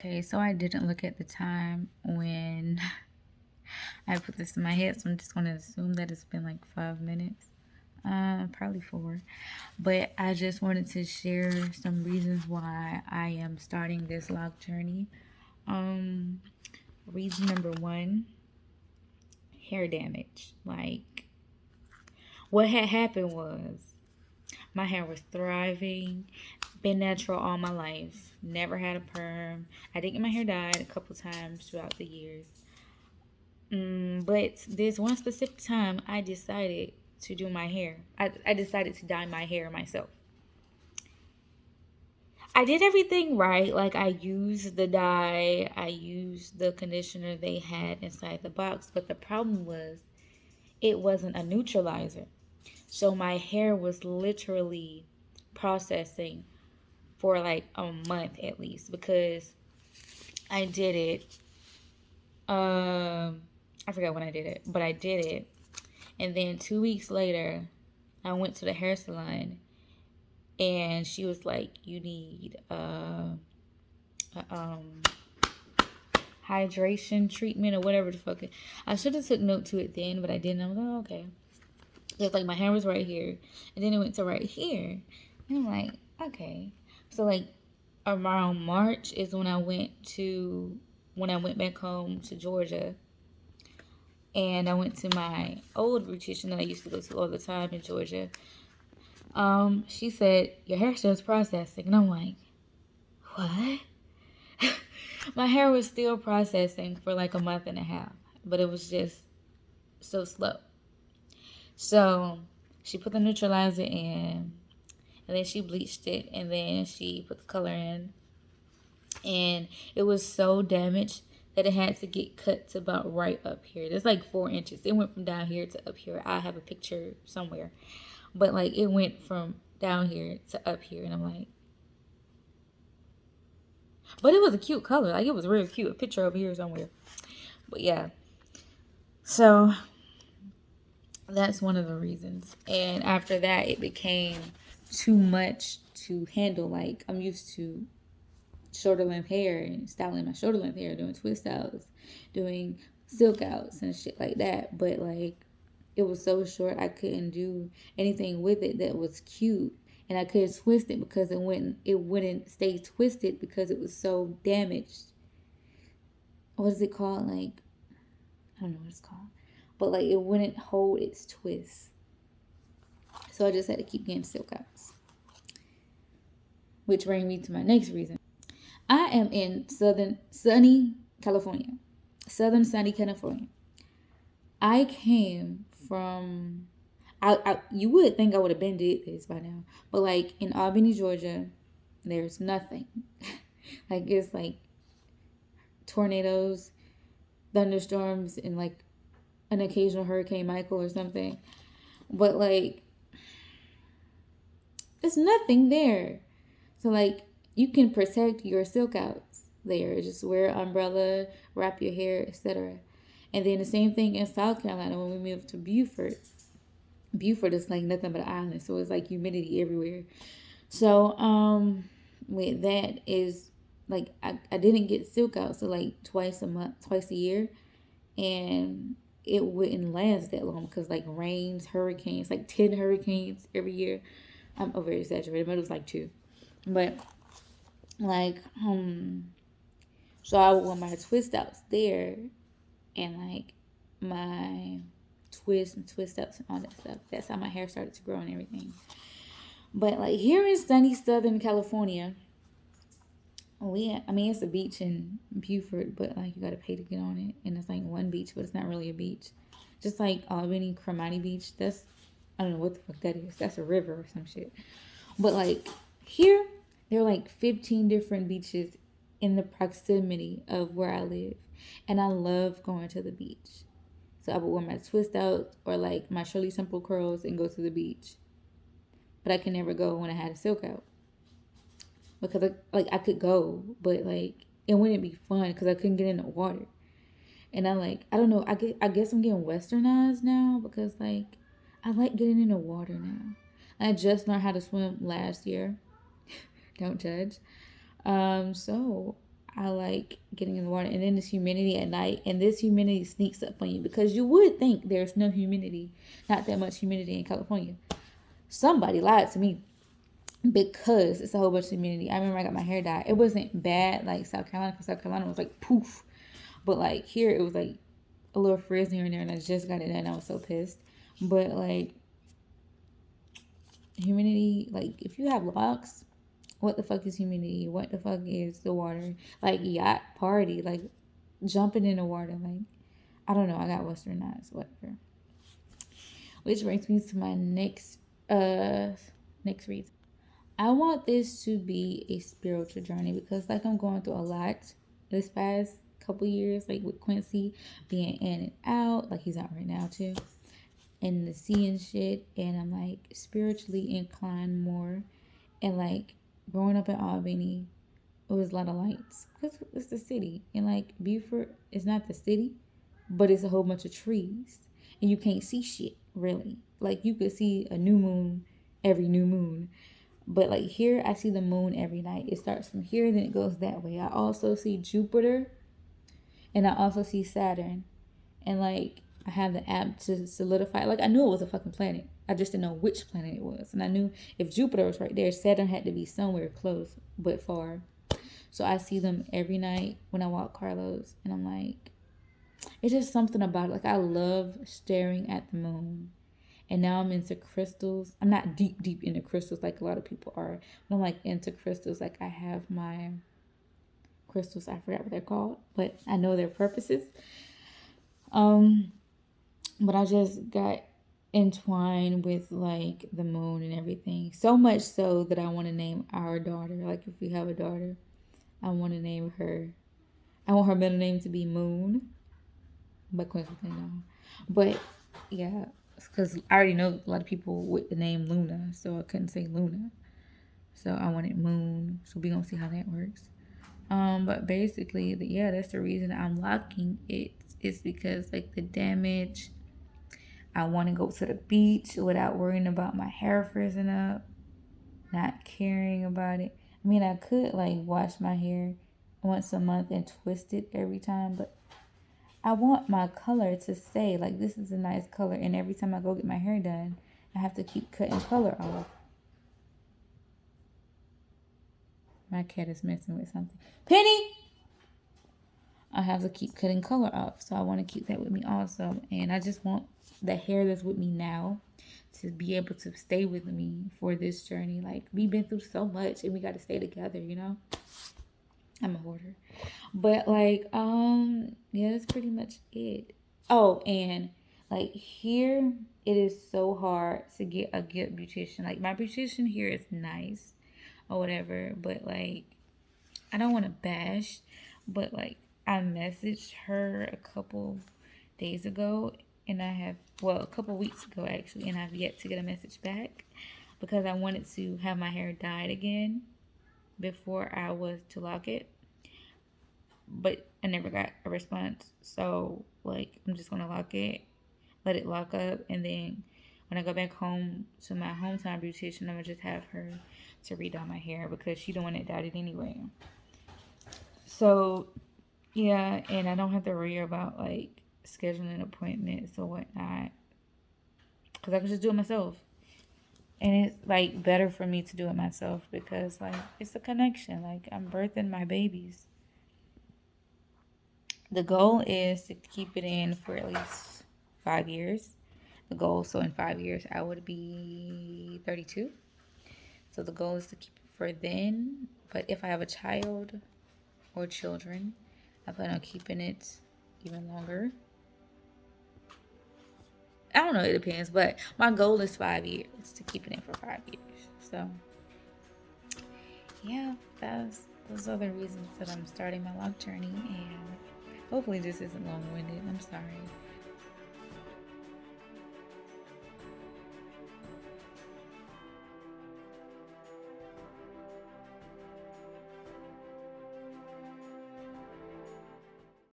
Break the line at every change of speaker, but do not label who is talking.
Okay, so I didn't look at the time when I put this in my head, so I'm just gonna assume that it's been like 5 minutes. Probably 4. But I just wanted to share some reasons why I am starting this log journey. Um, Reason number 1, hair damage. Like, what had happened was my hair was thriving, been natural all my life, never had a perm. I did get my hair dyed a couple times throughout the years. But this one specific time, I decided to do my hair. I decided to dye my hair myself. I did everything right. Like, I used the dye, I used the conditioner they had inside the box. But the problem was, it wasn't a neutralizer. So my hair was literally processing for like a month at least, because I did it. I forgot when I did it, but I did it. And then 2 weeks later, I went to the hair salon, and she was like, "You need a hydration treatment or whatever the fuck." I should have took note to it then, but I didn't. I was like, oh, okay. It's like my hair was right here, and then it went to right here, and I'm like, okay. So like around March is when I went back home to Georgia, and I went to my old beautician that I used to go to all the time in Georgia. She said, your hair still is processing. And I'm like, what? My hair was still processing for like a month and a half, but it was just so slow. So she put the neutralizer in, and then she bleached it, and then she put the color in. And it was so damaged that it had to get cut to about right up here. It's like 4 inches. It went from down here to up here. I have a picture somewhere. But like it went from down here to up here, and I'm like, but it was a cute color. Like it was real cute. A picture over here somewhere. But yeah. So that's one of the reasons. And after that it became too much to handle. Like I'm used to shoulder length hair and styling my shoulder length hair, doing twist outs, doing silk outs and shit like that. But like it was so short I couldn't do anything with it that was cute. And I couldn't twist it because it wouldn't stay twisted because it was so damaged. What is it called? Like I don't know what it's called. But like it wouldn't hold its twist. So I just had to keep getting silk outs. Which brings me to my next reason. I am in southern sunny California. Southern sunny California. I came from you would think I would have been did this by now. But like in Albany, Georgia, there's nothing. Like it's like tornadoes, thunderstorms, and like an occasional Hurricane Michael or something. But like there's nothing there. So like you can protect your silk outs there. Just wear an umbrella, wrap your hair, etc. And then the same thing in South Carolina when we moved to Beaufort. Beaufort is like nothing but an island, so it's like humidity everywhere. So with that is like I didn't get silk out so like twice a month, twice a year, and it wouldn't last that long because like rains, hurricanes, like 10 hurricanes every year. I'm over exaggerating, but it was like 2. But like so I would wear my twist outs there, and like my twists and twist ups and all that stuff. That's how my hair started to grow and everything. But like here in sunny Southern California, I mean it's a beach in Beaufort, but like you gotta pay to get on it, and it's like one beach, but it's not really a beach. Just like Albany Cremati Beach, that's I don't know what the fuck that is. That's a river or some shit. But like here, there are like 15 different beaches in the proximity of where I live, and I love going to the beach. So I would wear my twist out or like my Shirley Simple curls and go to the beach. But I could never go when I had a silk out because I could go, but like it wouldn't be fun because I couldn't get in the water. And I don't know. I guess I'm getting westernized now because like I like getting in the water now. I just learned how to swim last year. Don't judge. So I like getting in the water. And then this humidity at night, and this humidity sneaks up on you because you would think there's no humidity, not that much humidity in California. Somebody lied to me because it's a whole bunch of humidity. I remember I got my hair dyed. It wasn't bad like South Carolina, because South Carolina was like poof. But like here, it was like a little frizz here and there, and I just got it done. I was so pissed. But like humidity, like if you have locks, what the fuck is humidity? What the fuck is the water? Like yacht party, like jumping in the water. Like I don't know. I got westernized, whatever. Which brings me to my next reason. I want this to be a spiritual journey because like I'm going through a lot this past couple years, like with Quincy being in and out, like he's out right now too, and the sea and shit, and I'm like spiritually inclined more, and like growing up in Albany, it was a lot of lights because it's the city, and like Beaufort is not the city, but it's a whole bunch of trees, and you can't see shit really. Like you could see a new moon every new moon, but like here, I see the moon every night. It starts from here, then it goes that way. I also see Jupiter, and I also see Saturn. And like I have the app to solidify. Like I knew it was a fucking planet. I just didn't know which planet it was. And I knew if Jupiter was right there, Saturn had to be somewhere close but far. So I see them every night when I walk Carlos, and I'm like, it's just something about it. Like I love staring at the moon. And now I'm into crystals. I'm not deep into crystals like a lot of people are, but I'm like into crystals. Like I have my crystals, I forgot what they're called, but I know their purposes. Um, but I just got entwined with like the moon and everything. So much so that I want to name our daughter. Like if we have a daughter, I want to name her. I want her middle name to be Moon, but coincidentally, no. But yeah, because I already know a lot of people with the name Luna, so I couldn't say Luna. So I wanted Moon. So we gonna see how that works. But basically, yeah, that's the reason I'm locking it. It's because like the damage. I want to go to the beach without worrying about my hair frizzing up, not caring about it. I mean, I could like wash my hair once a month and twist it every time, but I want my color to stay. Like this is a nice color, and every time I go get my hair done, I have to keep cutting color off. My cat is messing with something. Penny! I have to keep cutting color off. So I want to keep that with me also. And I just want the hair that's with me now to be able to stay with me for this journey. Like we've been through so much and we got to stay together, you know? I'm a hoarder. But like, yeah, that's pretty much it. Oh, and like here it is so hard to get a good beautician. Like my beautician here is nice or whatever, but like I don't want to bash, but like I messaged her a couple days ago, and I have, well, a couple weeks ago actually, and I've yet to get a message back because I wanted to have my hair dyed again before I was to lock it, but I never got a response. So like I'm just gonna lock it, let it lock up, and then when I go back home to my hometown beautician, I'm gonna just have her to redye my hair because she don't want it dyed anyway. So yeah, and I don't have to worry about like scheduling appointments or whatnot because I can just do it myself. And it's like better for me to do it myself because like it's a connection. Like I'm birthing my babies. The goal is to keep it in for at least 5 years. The goal, so in 5 years, I would be 32. So the goal is to keep it for then. But if I have a child or children, I plan on keeping it even longer. I don't know, it depends, but my goal is 5 years, to keep it in for 5 years. So yeah, those are the reasons that I'm starting my lock journey, and hopefully this isn't long-winded. I'm sorry.